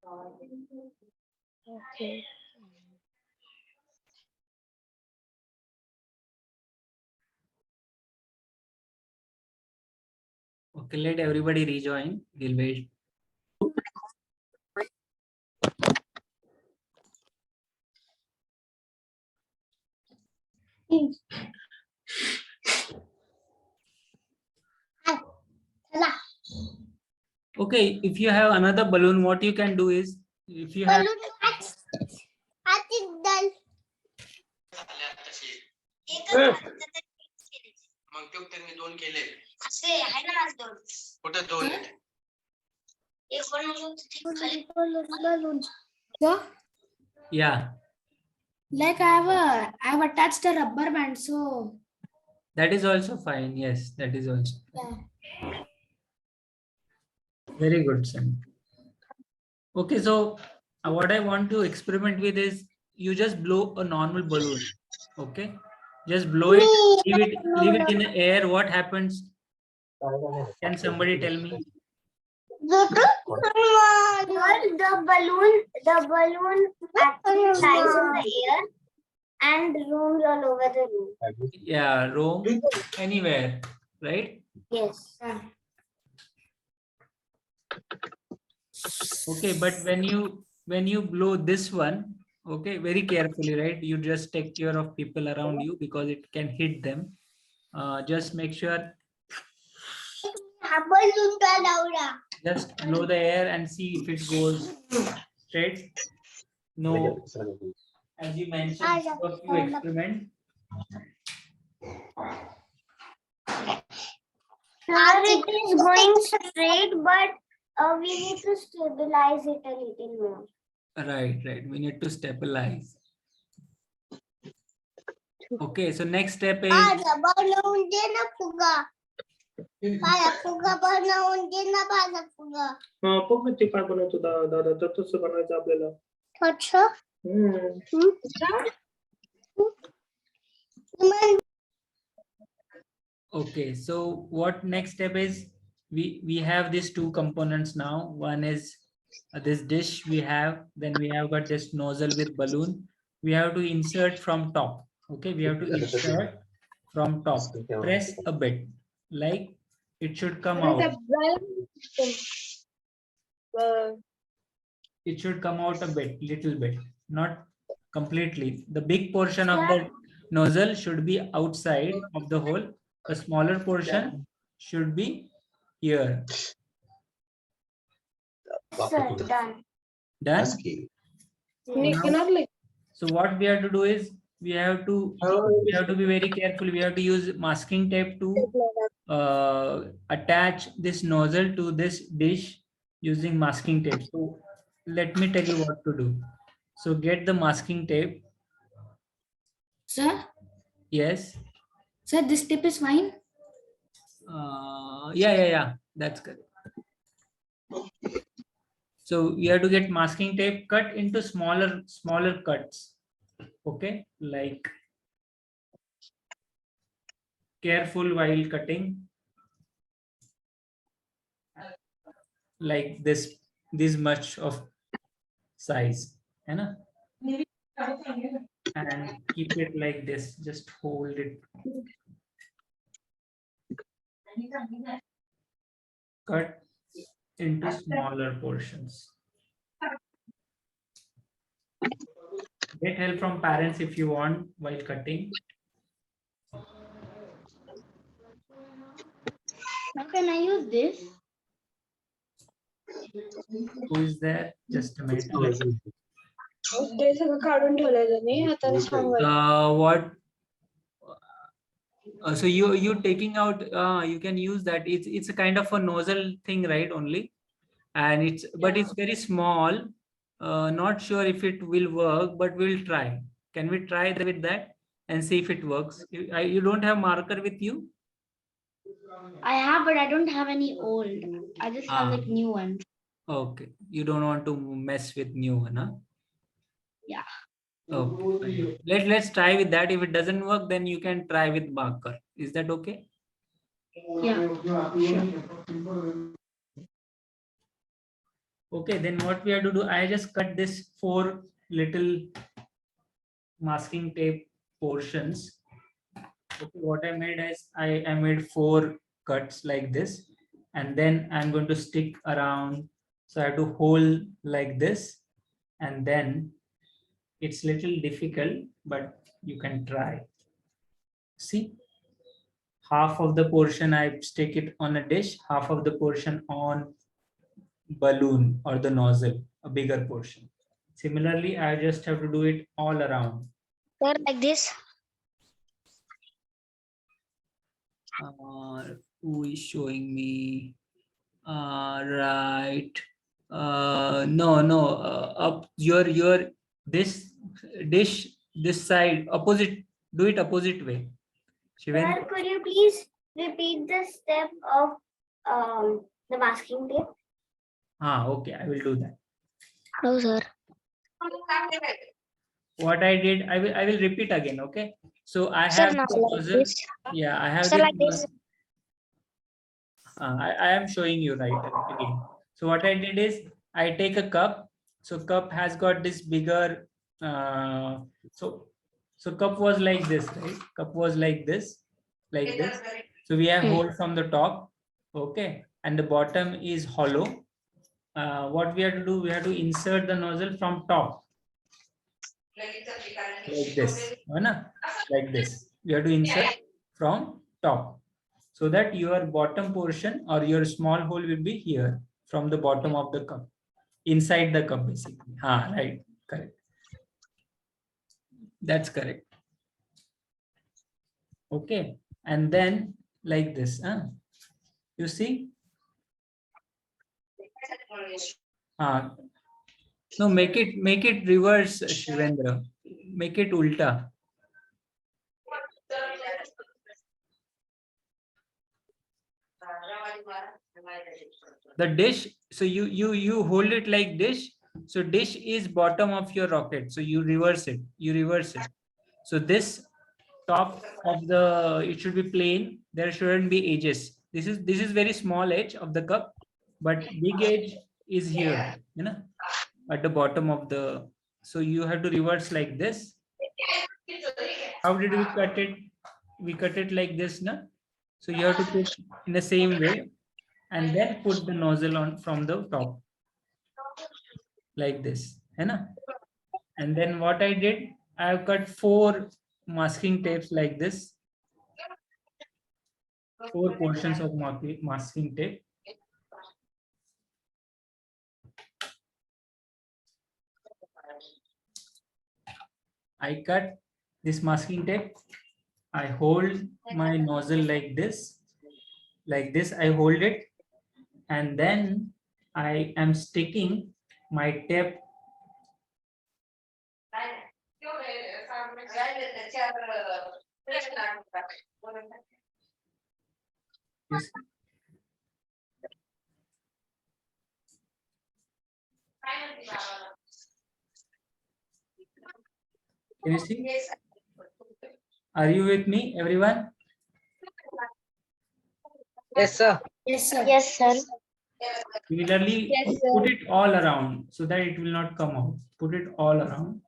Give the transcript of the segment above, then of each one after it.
Okay. Okay, let everybody rejoin. We'll wait. Okay, if you have another balloon, what you can do is, if you have मग तो त्यांनी दोन केले असे आहे ना आज दोन कुठे दोन एक Balloon. So, yeah, like I have attached a rubber band, so that is also fine. Yes, that is also fine. Very good, son. Okay, so what I want to experiment with is you just blow a normal balloon. Okay, just blow it, leave it in the air. What happens? Can somebody tell me? the balloon actually flies in the air and roams all over the room. Yeah, roam anywhere, right? Yes. Okay, but when you blow this one, okay, very carefully, right? You just take care of people around you because it can hit them. Just make sure, just blow the air and see if it goes straight. No, as you mentioned, a few experiment. It is going straight, but we need to stabilize it a little more. Right. We need to stabilize. Okay, so next step is ते काय बनवतो दादा तर तसं बनवायचं आपल्याला okay. So what next step is, we have these two components now. One is this dish we have, then we have got this nozzle with balloon. We have to insert from top. Okay, we have to insert from top. Press a bit, like it should come out. It should come out a bit, little bit, not completely. The big portion of the nozzle should be outside of the hole. The smaller portion should be here. Sir, done. Done? So what we have to do is we have to be very careful. We have to use masking tape to attach this nozzle to this dish using masking tape. So let me tell you what to do. So get the masking tape. Sir, Yes. sir, this tip is fine. Yeah. That's correct. So you have to get masking tape, cut into smaller cuts. Okay, like careful while cutting. Like this much of size, you know? And keep it like this. Just hold it. Cut into smaller portions. Get help from parents if you want while cutting. How can I use this? Who is there? Just a minute. What? So you taking out? You can use that. It's a kind of a nozzle thing, right? Only, and but it's very small. Not sure if it will work, but we'll try. Can we try with that and see if it works? You don't have marker with you? I have, but I don't have any old. I just have like new ones. Okay, you don't want to mess with new one, huh? Yeah. Okay. Let's try with that. If it doesn't work, then you can try with marker. Is that okay? Yeah. Okay, then what we have to do, I just cut this 4 little masking tape portions. Okay, what I made is I made 4 cuts like this, and then I'm going to stick around. So I have to hold like this, and then it's little difficult, but you can try. See, half of the portion I stick it on a dish, half of the portion on balloon or the nozzle, a bigger portion. Similarly, I just have to do it all around. Sir, like this. Who is showing me? Right. No. Up your this dish this side opposite. Do it opposite way. Shiven. Sir, could you please repeat the step of the masking tape? Okay, I will do that. No, sir. What I did, I will repeat again. Okay. So I Sir, have now the like nozzle. this. Yeah, I have Sir, this like this. I am showing you right again. So what I did is I take a cup. So cup has got this bigger. So cup was like this, right? Cup was like this. So we have hole from the top, okay, and the bottom is hollow. What we have to do, we have to insert the nozzle from top, like this, like this. You have to insert from top, so that your bottom portion or your small hole will be here from the bottom of the cup, inside the cup basically. Right, correct. That's correct. Okay, and then like this, you see? No, make it reverse, Shivendra. Make it ulta. The dish, so you hold it like dish. So dish is bottom of your rocket. So you reverse it. So this top of the, it should be plain. There shouldn't be edges. This is very small edge of the cup, but big edge is here, at the bottom of the. So you have to reverse like this. How did we cut it? We cut it like this, na? So you have to put in the same way, and then put the nozzle on from the top, like this, and then what I did, I have cut 4 masking tapes like this, 4 portions of masking tape. I cut this masking tape. I hold my nozzle like this. I hold it, and then I am sticking my tape. Can you see? Are you with me, everyone? Yes, sir. Yes, sir. Yes, sir. Similarly, Yes, sir. put it all around so that it will not come out. Put it all around.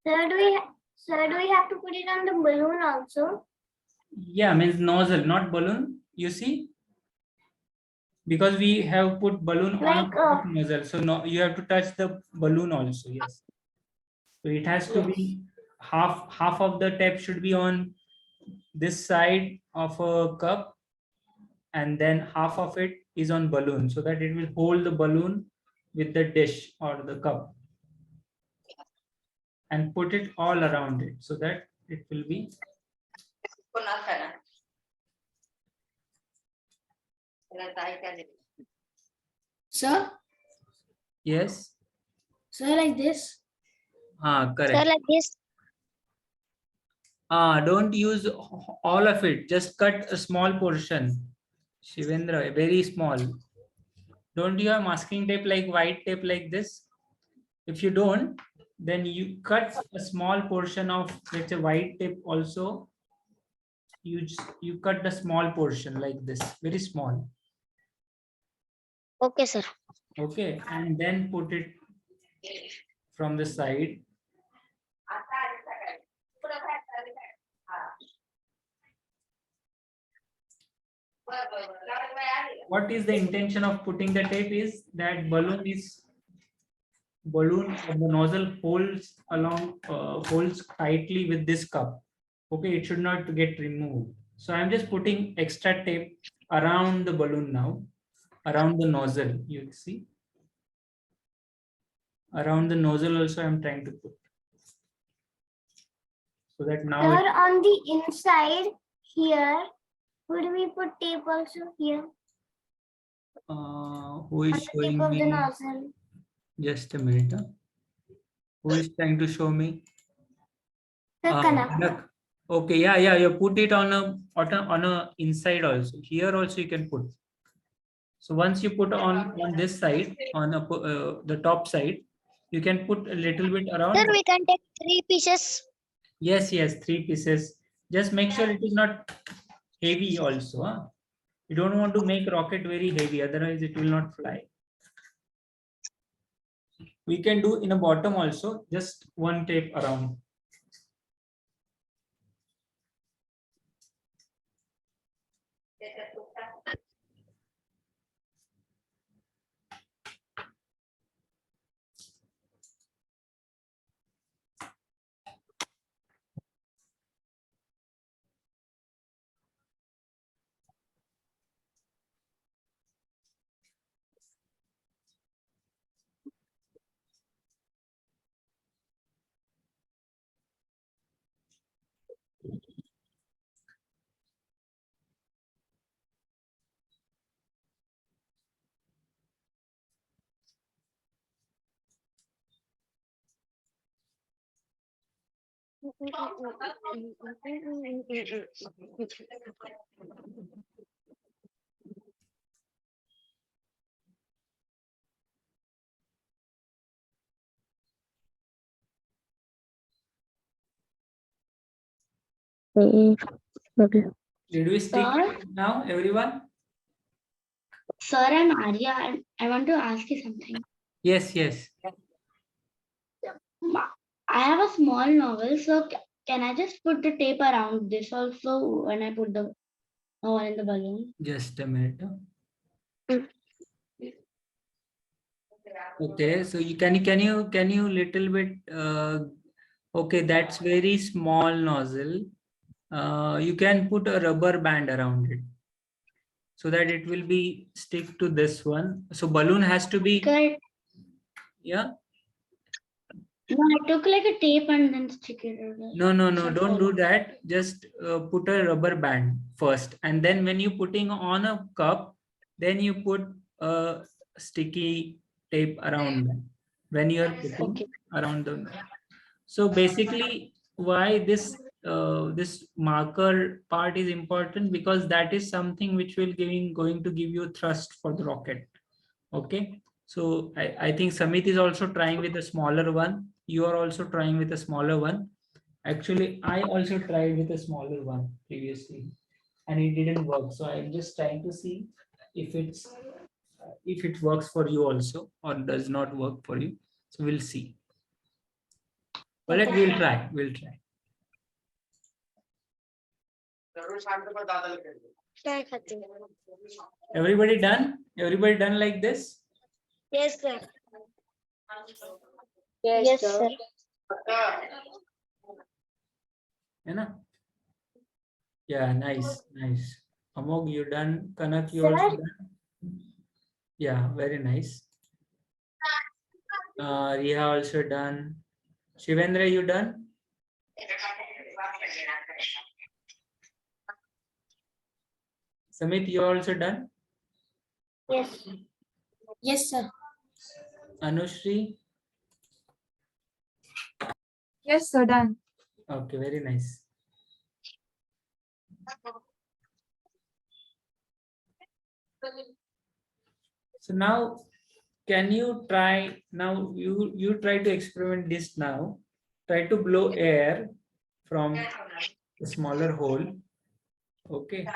Sir, do we have to put it on the balloon also? Yeah, means nozzle, not balloon. You see? Because we have put balloon on Like, nozzle. So no, you have to touch the balloon also. Yes. So it has to be half of the tape should be on this side of a cup, and then half of it is on balloon, so that it will hold the balloon with the dish or the cup, and put it all around it so that it will be. Sir, Yes. sir, like this. Correct. Sir, like this. Don't use all of it. Just cut a small portion. Shivendra, very small. Don't you have masking tape like white tape like this? If you don't, then you cut a small portion of, let's say, white tape also. you cut the small portion like this, very small. Okay, sir. Okay, and then put it from the side. What is the intention of putting the tape is that balloon or the nozzle holds tightly with this cup. Okay, it should not get removed. So I'm just putting extra tape around the balloon now, around the nozzle. You see, around the nozzle also I'm trying to put, so that now Sir, on the inside here, would we put tape also here? who is On the tip showing of the me? nozzle. Just a minute. Who is trying to show me? Sir, Kanak. Kanak. Okay, yeah. You put it on a inside also. Here also you can put. So once you put on this side, on the top side, you can put a little bit around. Sir, we can take 3 pieces. Yes, 3 pieces. Just make sure it is not heavy also. Huh? You don't want to make rocket very heavy, otherwise it will not fly. We can do in a bottom also, just one tape around. Did we stick Sir? now, everyone? Sir, I'm Arya. I want to ask you something. Yes. I have a small novel, so can I just put the tape around this also when I put the novel in the balloon? Just a minute. Okay, so can you little bit okay, that's very small nozzle. You can put a rubber band around it so that it will be stick to this one. So balloon has to be, Correct. yeah. No, I took like a tape and then stick it. No, don't do that. Just put a rubber band first, and then when you putting on a cup, then you put a sticky tape around them when you are putting around the. So basically, why this this marker part is important, because that is something which will going to give you thrust for the rocket. Okay, so I think Samit is also trying with a smaller one. You are also trying with a smaller one. Actually, I also tried with a smaller one previously, and it didn't work. So I'm just trying to see if it works for you also or does not work for you. So we'll see. Well, we'll try. Everybody done? Everybody done like this? Yes, sir. Yes, sir. Yeah, nice. Amog, you done? Kanak, you also Sir? done? Yeah, very nice. Riha also done. Shivendra, you done? Samit, you also done? Yes. Yes, sir. Anushri? Yes, sir, done. Okay, very nice. So now, can you try, now you try to experiment this now. Try to blow air from the smaller hole Okay,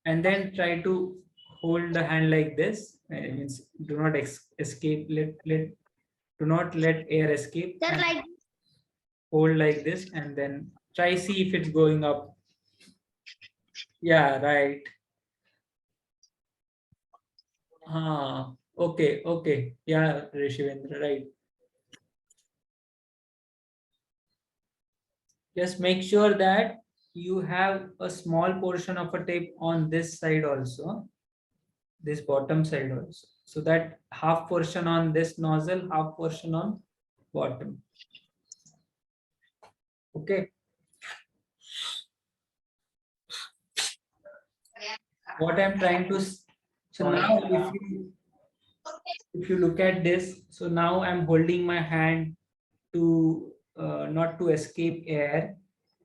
and then try to hold the hand like this. Means do not escape. Do not let air escape. Sir, And like hold like this, and then try see if it's going up. Yeah, right. Okay, okay. Yeah, Rishivendra, right. Just make sure that you have a small portion of a tape on this side also, this bottom side also. So that half portion on this nozzle, half portion on bottom. Okay. What I'm trying to, so now if you look at this, so now I'm holding my hand to not to escape air,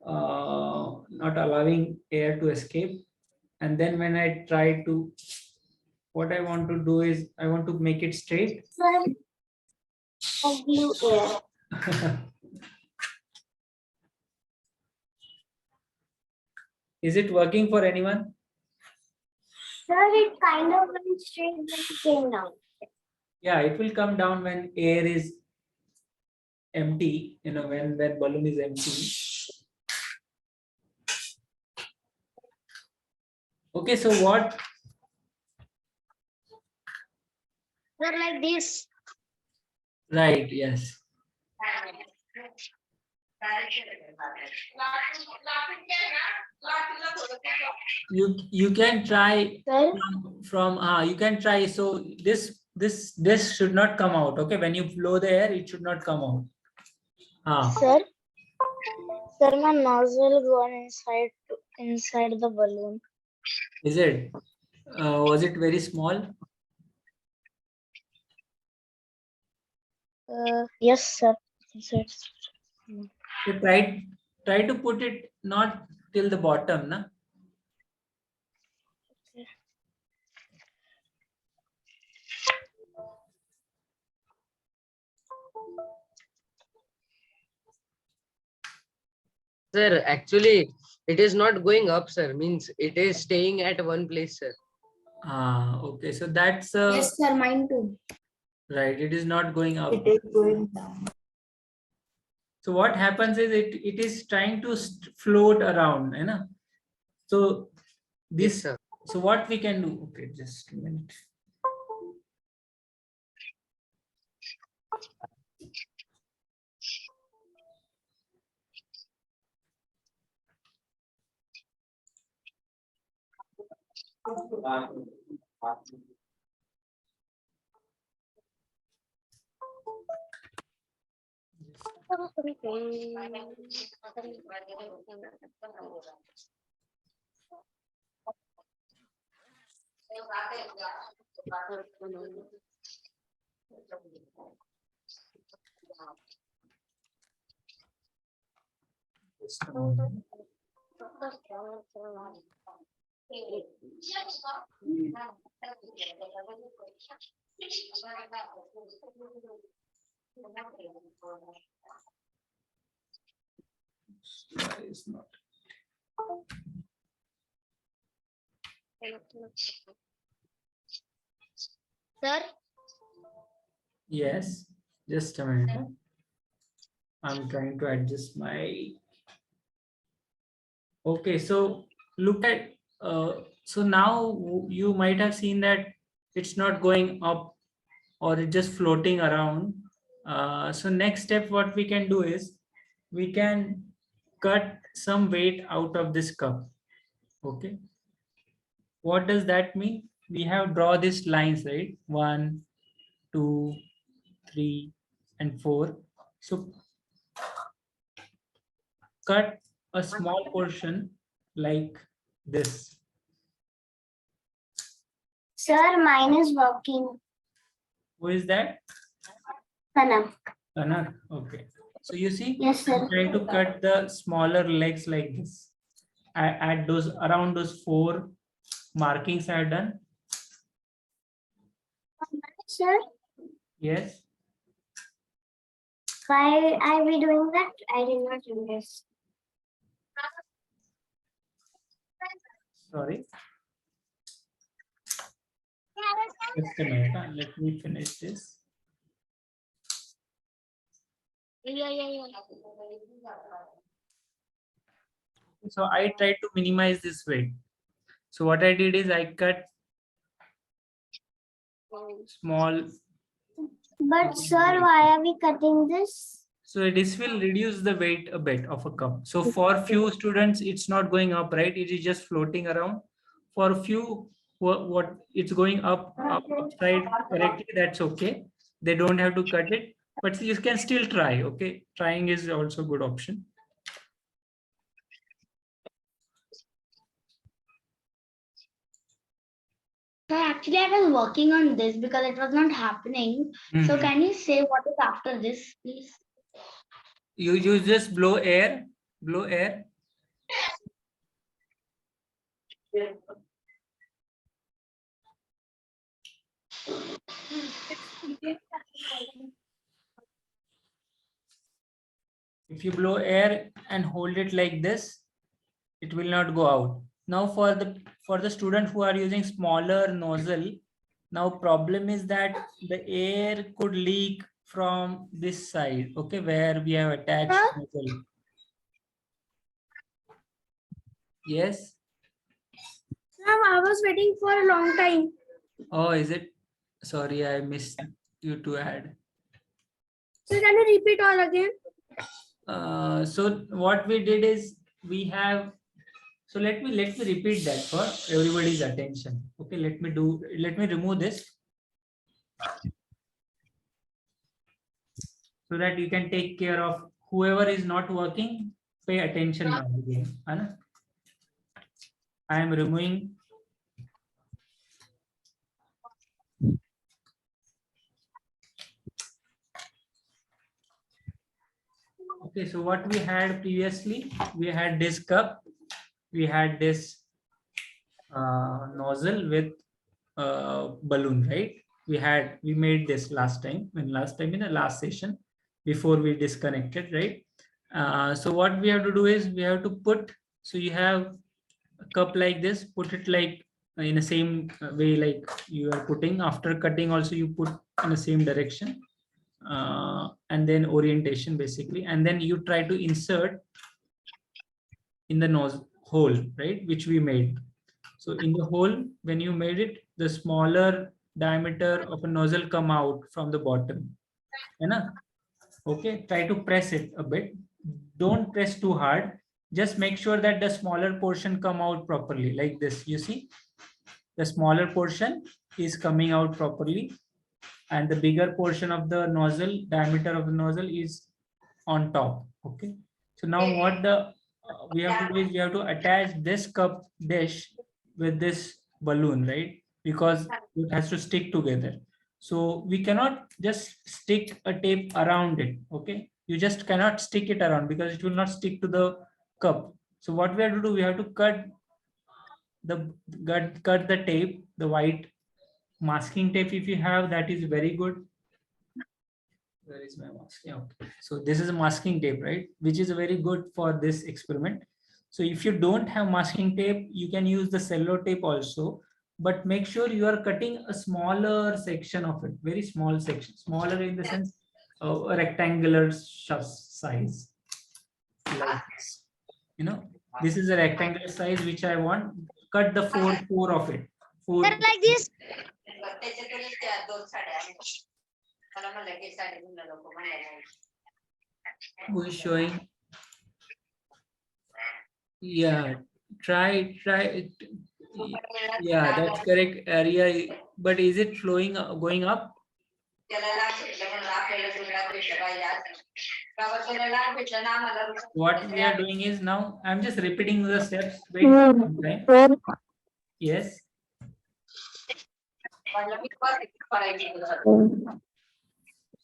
not allowing air to escape. And then when I try to, what I want to do is I want to make it straight. Sir, I blew air. Is it working for anyone? Sir, it kind of went straight when it came down. Yeah, it will come down when air is empty, when balloon is empty. Okay, so what? sir, like this. Right, yes. You can try Sir, from you can try. So this should not come out. Okay, when you blow the air, it should not come out. sir, sir, my nozzle gone inside the balloon. Is it? Was it very small? Yes, sir. Sir. So try to put it not till the bottom, na? Sir, actually, it is not going up, sir. Means it is staying at one place, sir. Okay. So that's sir, mine too. right. It is not going up. It is going down. So what happens is it is trying to float around, you know. So this. Yes, sir. So what we can do? Okay, just a minute. Just a moment. Why is not? Sir, Yes, just a minute. I'm trying to adjust my. Okay, so look at. So now you might have seen that it's not going up or it's just floating around. So next step, what we can do is we can cut some weight out of this cup. Okay. What does that mean? We have draw these lines, right? 1, 2, 3, and 4. So cut a small portion like this. Sir, mine is working. Who is that? Sana. Kanak. Okay. So you see, Yes, sir. I'm trying to cut the smaller legs like this. At those around those 4 markings are done. Sir, Yes. why are we doing that? I did not understand. Sorry. Just a minute. Let me finish this. Yeah. So I tried to minimize this weight. So what I did is I cut small. But sir, why are we cutting this? So this will reduce the weight a bit of a cup. So for few students, it's not going up, right? It is just floating around. For few, what it's going upside correctly, that's okay. They don't have to cut it, but you can still try. Okay, trying is also a good option. So actually, I was working on this because it was not happening. So Mhm. can you say what is after this, please? You just blow air. If you blow air and hold it like this, it will not go out. Now for the student who are using smaller nozzle, now problem is that the air could leak from this side, okay, where we have attached nozzle. Yes. I was waiting for a long time. Oh, is it? Sorry, I missed you to add. So can you repeat all again? So what we did is we have. So let me repeat that for everybody's attention. Okay, let me remove this so that you can take care of whoever is not working. Pay attention now again. Anna? I am removing. Okay, so what we had previously, we had this cup, we had this nozzle with balloon, right? We made this last time in the last session before we disconnected, right? So what we have to do is we have to put, so you have a cup like this, put it like in the same way like you are putting. After cutting also you put in the same direction, and then orientation basically, and then you try to insert in the nose hole, right, which we made. So in the hole, when you made it, the smaller diameter of a nozzle come out from the bottom. Okay, try to press it a bit. Don't press too hard. Just make sure that the smaller portion come out properly like this. You see, the smaller portion is coming out properly, and the bigger portion of the nozzle, diameter of the nozzle is on top. Okay. So now what we have to do is we have to attach this cup dish with this balloon, right? Because it has to stick together. So we cannot just stick a tape around it. Okay. You just cannot stick it around because it will not stick to the cup. So what we have to do, we have to cut the tape, the white masking tape. If you have, that is very good. Where is my masking? Okay. So this is a masking tape, right? Which is very good for this experiment. So if you don't have masking tape, you can use the cello tape also, but make sure you are cutting a smaller section of it, very small section, smaller in the sense a rectangular size. Like this. You know, this is a rectangular size which I want. Cut the four of it. Four. Like this. Who is showing? Yeah, try it. Yeah, that's correct area. But is it flowing, going up? What we are doing is now, I'm just repeating the steps. Wait some time. Yes.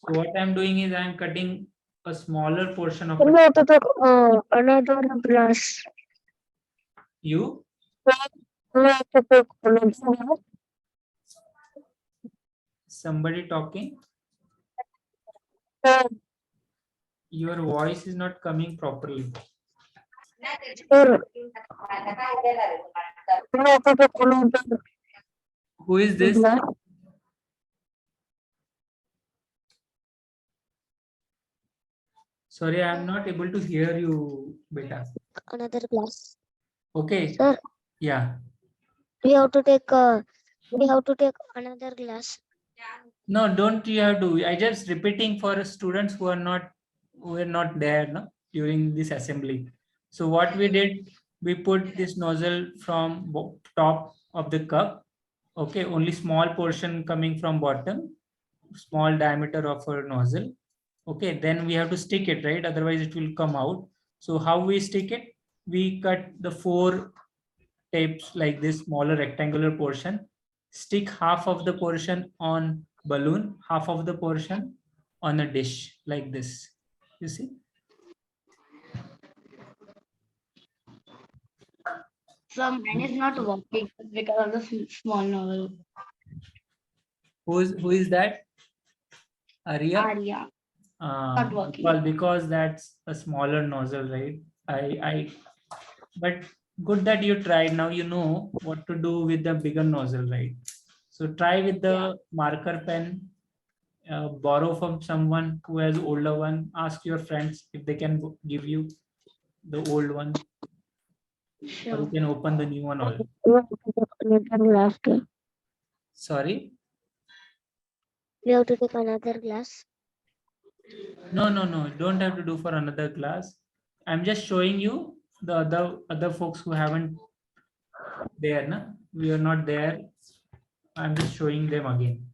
So what I'm doing is I'm cutting a smaller portion of it. Another brush. You? Somebody talking? Your voice is not coming properly. Who is this? Sorry, I am not able to hear you, beta. Another class. Okay. Sir, Yeah. we have to take another class. No, don't you have to. I just repeating for students who are not there no, during this assembly. So what we did, we put this nozzle from top of the cup. Okay, only small portion coming from bottom, small diameter of a nozzle. Okay, then we have to stick it, right? Otherwise it will come out. So how we stick it? We cut the 4 tapes like this smaller rectangular portion, stick half of the portion on balloon, half of the portion on a dish like this. You see? So mine is not working because of the small novel. Who is that? Arya? Arya. Not working. Because that's a smaller nozzle, right? But good that you tried. Now you know what to do with the bigger nozzle, right? So try with the marker pen. Borrow from someone who has older one. Ask your friends if they can give you the old one, or Sure. you can open the new one also. Sorry. We have to take another class. No. Don't have to do for another class. I'm just showing you the other folks who haven't there. Na? We are not there. I'm just showing them again.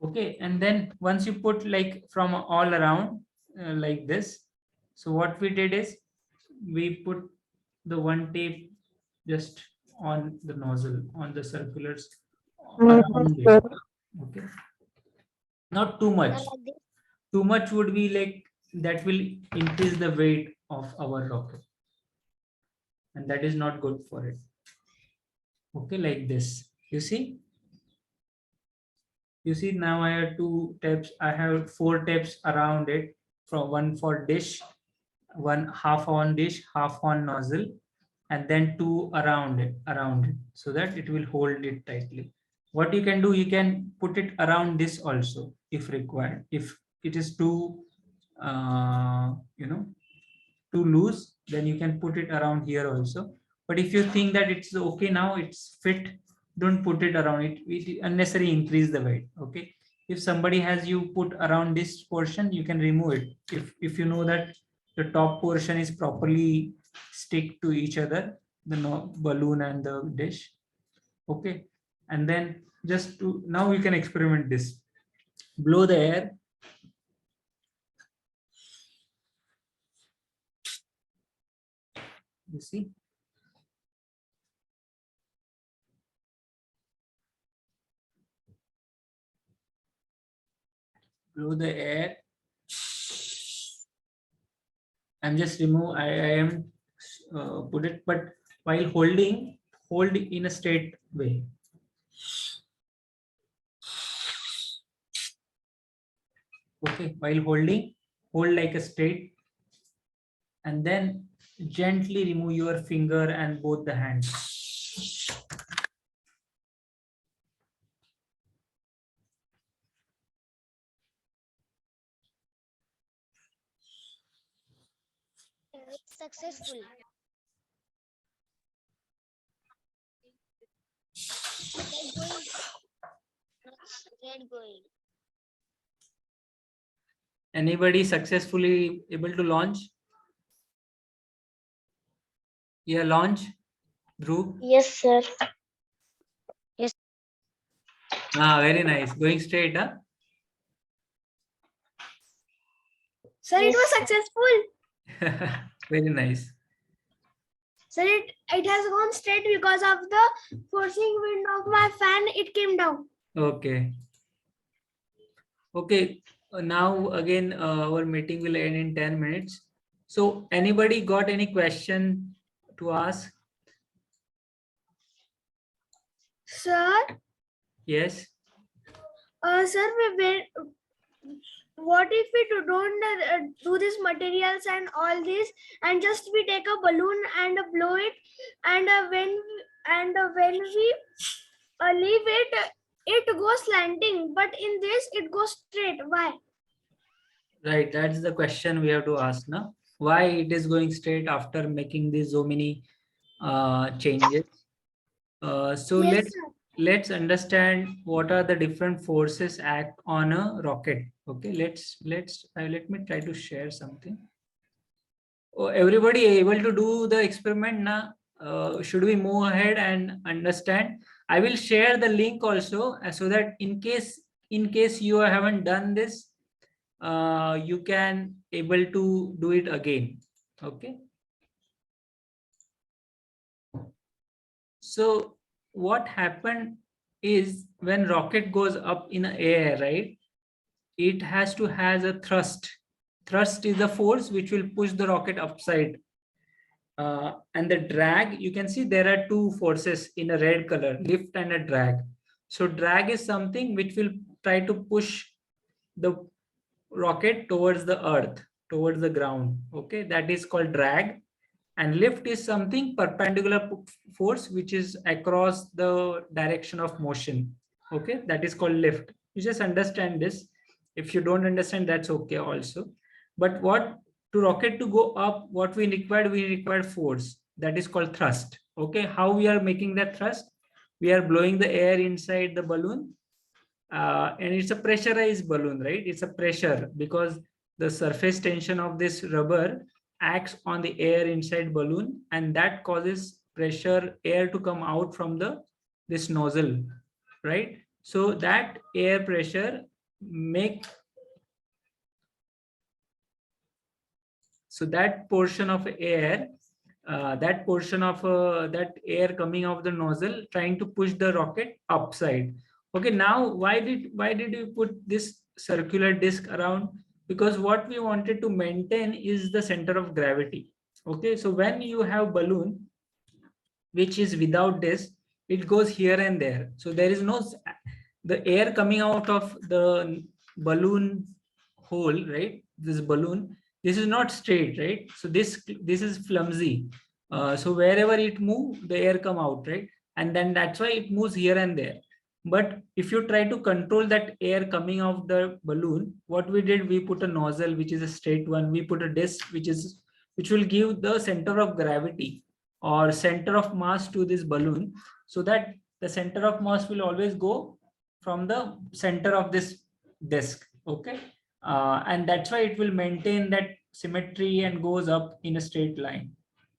Okay, and then once you put like from all around like this, so what we did is we put the one tape just on the nozzle, on the circulars around it. Okay, not too much. Too much would be like that will increase the weight of our rocket, and that is not good for it. Okay, like this, you see. You see now I have 2 tapes. I have 4 tapes around it, from one for dish, one half on dish, half on nozzle, and then 2 around it, so that it will hold it tightly. What you can do, you can put it around this also if required. If it is too too loose, then you can put it around here also. But if you think that it's okay now, it's fit, don't put it around it. It unnecessarily increase the weight. Okay, if somebody has you put around this portion, you can remove it if you know that the top portion is properly stick to each other, the balloon and the dish. Okay, and then just to now you can experiment this. Blow the air. You see, blow the air. I'm just remove. I am put it, but while holding, hold in a straight way. Okay, while holding, hold like a straight, and then gently remove your finger and both the hands. It's successful. Get going. Anybody successfully able to launch? Yeah, launch, Dhruv. Yes, sir. Very nice. Going straight, huh? Sir, it was successful. Very nice. Sir, it has gone straight because of the forcing wind of my fan. It came down. Okay. Okay. Now again, our meeting will end in 10 minutes. So anybody got any question to ask? Sir, Yes. sir, what if we don't do these materials and all this, and just we take a balloon and blow it, and when we leave it, it goes slanting, but in this it goes straight. Why? Right, that's the question we have to ask now. Why it is going straight after making these so many changes? So Yes, let's sir. let's understand what are the different forces act on a rocket. Okay, let me try to share something. Oh, everybody able to do the experiment now? Should we move ahead and understand? I will share the link also, so that in case you haven't done this, you can able to do it again. Okay. So what happened is when rocket goes up in the air, right? It has to has a thrust. Thrust is the force which will push the rocket upside. And the drag, you can see there are two forces in a red color, lift and a drag. So drag is something which will try to push the rocket towards the earth, towards the ground. Okay, that is called drag. And lift is something perpendicular force which is across the direction of motion. Okay, that is called lift. You just understand this. If you don't understand, that's okay also. But what to rocket to go up, what we required force, that is called thrust. Okay, how we are making that thrust? We are blowing the air inside the balloon, and it's a pressurized balloon, right? It's a pressure because the surface tension of this rubber acts on the air inside balloon, and that causes pressure air to come out from this nozzle, right? So that air pressure make, so that portion of air, that air coming out of the nozzle trying to push the rocket upside. Okay, now why did you put this circular disc around? Because what we wanted to maintain is the center of gravity. Okay, so when you have balloon which is without disc, it goes here and there. So there is no, the air coming out of the balloon hole, right? This balloon, this is not straight, right? So this is flimsy. So wherever it move, the air come out, right? And then that's why it moves here and there. But if you try to control that air coming out the balloon, what we did, we put a nozzle which is a straight one. We put a disc which will give the center of gravity or center of mass to this balloon, so that the center of mass will always go from the center of this disc. Okay, and that's why it will maintain that symmetry and goes up in a straight line.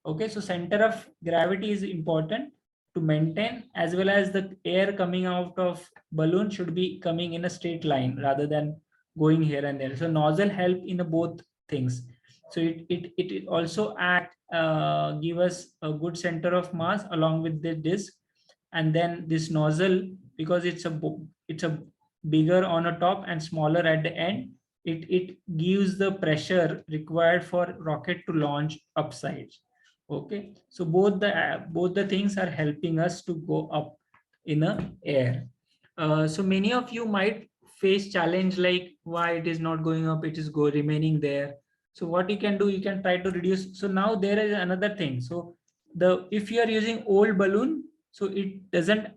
Okay, so center of gravity is important to maintain, as well as the air coming out of balloon should be coming in a straight line rather than going here and there. So nozzle help in both things. So it also give us a good center of mass along with the disc, and then this nozzle, because it's a bigger on a top and smaller at the end, it gives the pressure required for rocket to launch upside. Okay, so both the things are helping us to go up in a air. So many of you might face challenge like why it is not going up, it is remaining there. So what you can do, you can try to reduce. So now there is another thing. So if you are using old balloon, so it doesn't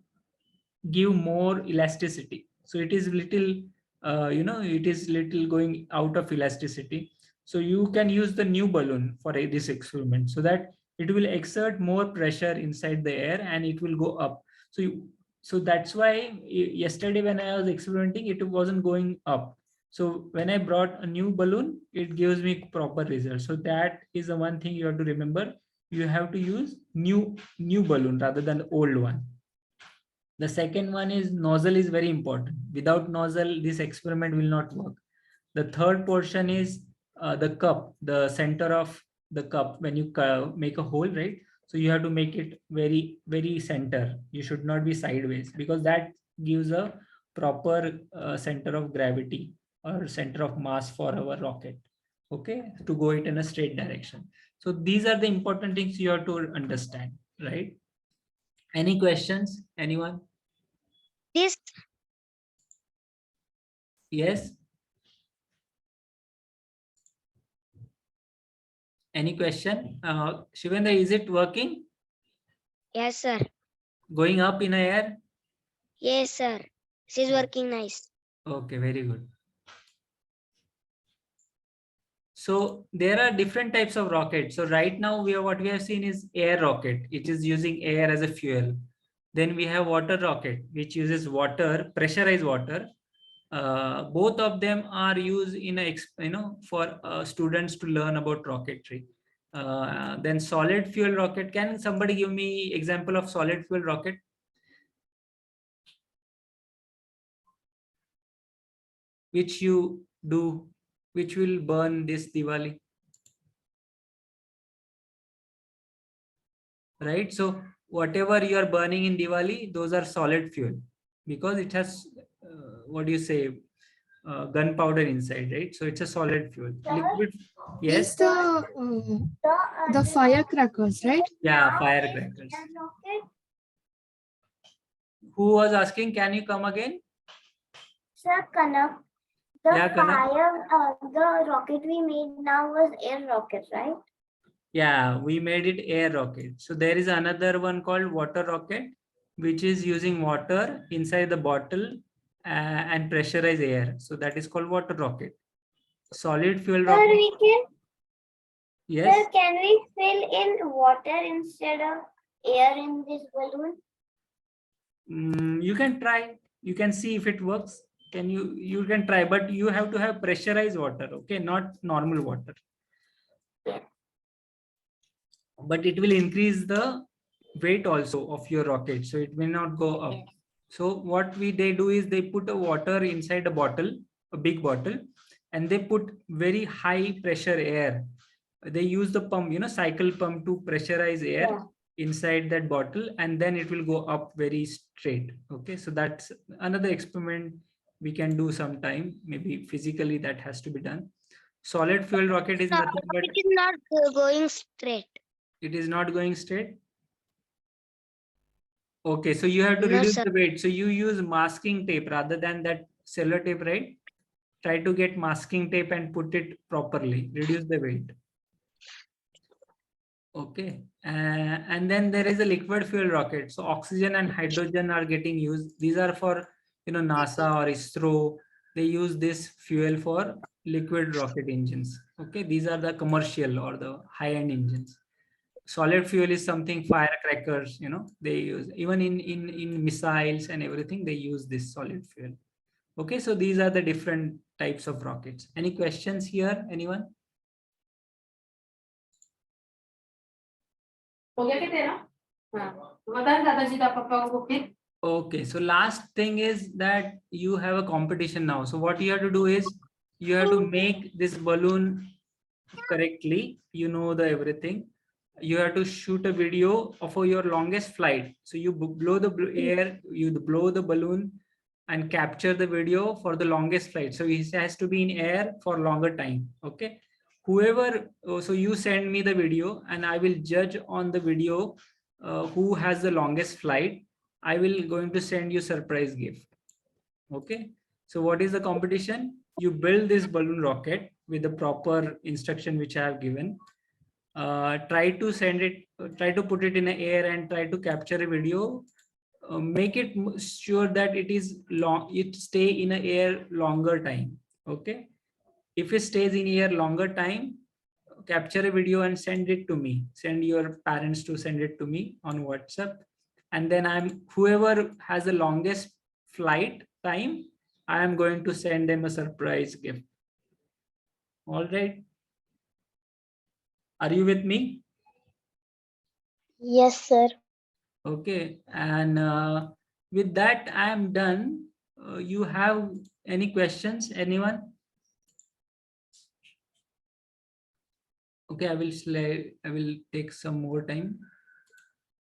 give more elasticity. So it is little, it is little going out of elasticity. So you can use the new balloon for this experiment, so that it will exert more pressure inside the air and it will go up. So that's why yesterday when I was experimenting, it wasn't going up. So when I brought a new balloon, it gives me proper result. So that is the one thing you have to remember. You have to use new balloon rather than the old one. The second one is nozzle is very important. Without nozzle, this experiment will not work. The third portion is the cup, the center of the cup. When you make a hole, right? So you have to make it very, very center. You should not be sideways, because that gives a proper center of gravity or center of mass for our rocket. Okay, to go it in a straight direction. So these are the important things you have to understand, right? Any questions? Anyone? This Yes. Any question? Shivendra, is it working? Yes, sir. Going up in the air? Yes, sir. She's working nice. Okay, very good. So there are different types of rockets. So right now what we have seen is air rocket, which is using air as a fuel. Then we have water rocket, which uses water, pressurized water. Both of them are used in for students to learn about rocketry. Then solid fuel rocket. Can somebody give me example of solid fuel rocket? Which you do, which will burn this Diwali? Right? So whatever you are burning in Diwali, those are solid fuel because it has, what do you say, gunpowder inside, right? So it's a solid fuel. Liquid, yes. The firecrackers, right? Yeah, firecrackers. Rocket, Who was asking? Can you come again? Sir Kanak, the Yeah, Kanak. the rocket we made now was air rocket, right? Yeah, we made it air rocket. So there is another one called water rocket, which is using water inside the bottle and pressurized air. So that is called water rocket. Solid fuel Sir, rocket. we can. Yes. Sir, can we fill in water instead of air in this balloon? You can try. You can see if it works. You can try, but you have to have pressurized water, okay, not normal water. But it will increase the weight also of your rocket, so it may not go up. So what they do is they put a water inside a bottle, a big bottle, and they put very high pressure air. They use the pump, cycle pump to pressurize air inside that bottle, and then it will go up very straight. Okay, so that's another experiment we can do sometime. Maybe physically that has to be done. Solid fuel rocket is No, nothing but it is not going straight. it is not going straight. Okay, so you have to No, reduce sir. the weight. So you use masking tape rather than that cellular tape, right? Try to get masking tape and put it properly. Reduce the weight. Okay, and then there is a liquid fuel rocket. So oxygen and hydrogen are getting used. These are for NASA or ISRO. They use this fuel for liquid rocket engines. Okay, these are the commercial or the high-end engines. Solid fuel is something firecrackers, they use. Even in missiles and everything, they use this solid fuel. Okay, so these are the different types of rockets. Any questions here, anyone? Okay, so last thing is that you have a competition now. So what you have to do is you have to make this balloon correctly, the everything. You have to shoot a video of your longest flight. So you blow the air, you blow the balloon and capture the video for the longest flight. So it has to be in air for longer time. Okay, so you send me the video and I will judge on the video who has the longest flight. I will going to send you surprise gift. Okay, so what is the competition? You build this balloon rocket with the proper instruction which I have given. Try to send it, try to put it in the air and try to capture a video. Make it sure that it is long, it stay in the air longer time. Okay, if it stays in air longer time, capture a video and send it to me. Send your parents to send it to me on WhatsApp, and then whoever has the longest flight time, I am going to send them a surprise gift. All right, are you with me? Yes, sir. Okay, and with that I am done. You have any questions, anyone? Okay, I will take some more time,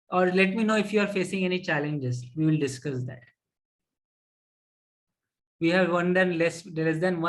or let me know if you are facing any challenges. We will discuss that. We have less than one